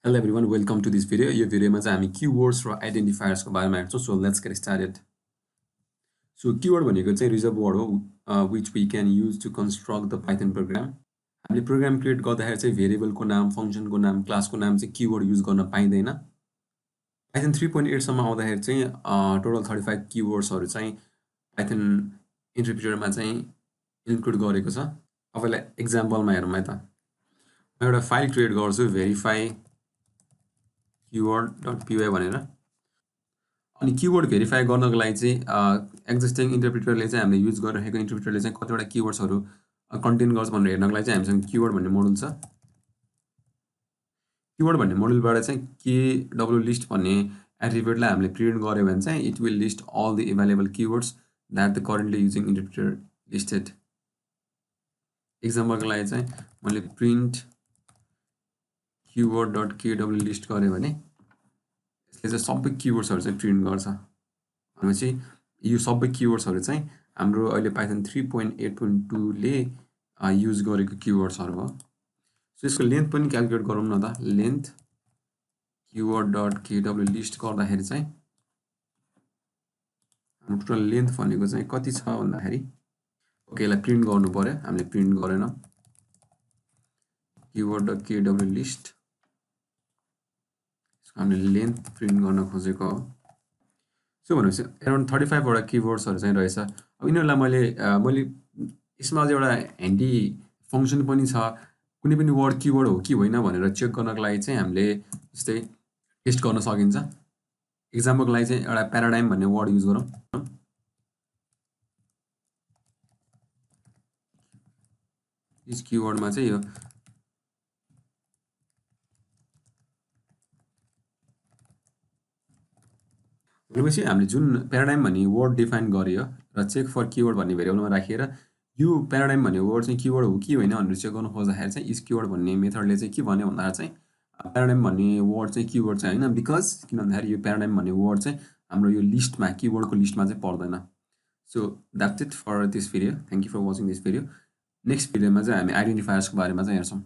Hello everyone, welcome to this video. यो भिडियोमा चाहिँ हामी keywords र identifiers को बारेमा हेर्छौं. So let's get started. So keyword भनेको चाहिँ reserved word हो which we can use to construct the Python program. हामीले प्रोग्राम क्रिएट गर्दाखेरि चाहिँ भेरिएबल को नाम, फंक्शन को नाम, क्लास को नाम चाहिँ कीवर्ड युज गर्न पाइदैन. Python 3.8 सम्म आउँदाखेरि चाहिँ टोटल 35 keywordsहरु चाहिँ Python इन्टरप्रिटरमा चाहिँ इन्क्लुड गरेको छ. तपाईलाई एक्जाम्पलमा हेरौँ है त. म एउटा फाइल क्रिएट गर्छु verify keyword.py भनेर. अनि कीवर्ड भेरिफाई गर्नको लागि चाहिँ एक्जिस्टिङ इन्टरप्रिटरले चाहिँ हामीले युज गरिरहेको इन्टरप्रिटरले चाहिँ कतिवटा कीवर्ड्सहरु कन्टेन गर्छ भनेर हेर्नको लागि चाहिँ हामीसँग कीवर्ड भन्ने मोडुल छ. कीवर्ड भन्ने मोडुलबाट चाहिँ kwlist भन्ने एट्रिब्युटलाई हामीले प्रिन्ट गर्यो भने चाहिँ it will list all the available keywords that the currently using interpreter listed. एक्जाम्पलको लागि चाहिँ मैले प्रिन्ट keyword.kwlist गरे भने यसले चाहिँ सबै कीवर्ड्सहरु चाहिँ प्रिन्ट गर्छ. भनेपछि यो सबै कीवर्ड्सहरु चाहिँ हाम्रो अहिले Python 3.8.2 ले युज गरेको कीवर्ड्सहरु हो. सो यसको लेन्थ पनि क्याल्कुलेट गरौँ न त. लेन्थ keyword.kwlist गर्दाखेरि चाहिँ हाम्रो टोटल लेन्थ भनेको चाहिँ कति छ भन्दाखेरि ओके यसलाई प्रिन्ट गर्नु पर्यो. हामीले प्रिन्ट गरेन. keyword.kwlist हामीले लेन्थ प्रिन्ट गर्न खोजेको हो. सो भनेपछि अराउन्ड 35 वटा कीवर्ड्सहरु चाहिँ रहेछ. अब यिनीहरुलाई मैले यसमा अझै एउटा ह्यान्डी फंक्सन पनि छ. कुनै पनि वर्ड कीवर्ड हो कि होइन भनेर चेक गर्नको लागि चाहिँ हामीले जस्तै टेस्ट गर्न सकिन्छ. एक्जाम्पलको लागि चाहिँ एउटा प्याराडाइम भन्ने वर्ड युज गरौँ. यस कीवर्डमा चाहिँ यो भनेपछि हामीले जुन प्याराडाइम भन्ने वर्ड डिफाइन गरियो र चेक फर कीवर्ड भन्ने भेरिएबलमा राखेर यो प्याराडाइम भन्ने वर्ड चाहिँ कीवर्ड हो कि होइन भनेर चेक गर्न खोज्दाखेरि चाहिँ इस कीवर्ड भन्ने मेथडले चाहिँ के भन्यो भन्दा चाहिँ प्याराडाइम भन्ने वर्ड चाहिँ कीवर्ड चाहिँ हैन. बिकज किन भन्दाखेरि यो प्याराडाइम भन्ने वर्ड चाहिँ हाम्रो यो लिस्टमा कीवर्डको लिस्टमा चाहिँ पर्दैन. So that's it for this video. Thank you for watching this video. Next भिडियोमा चाहिँ हामी आइडेन्टिफायर्सको बारेमा चाहिँ हेर्छौं.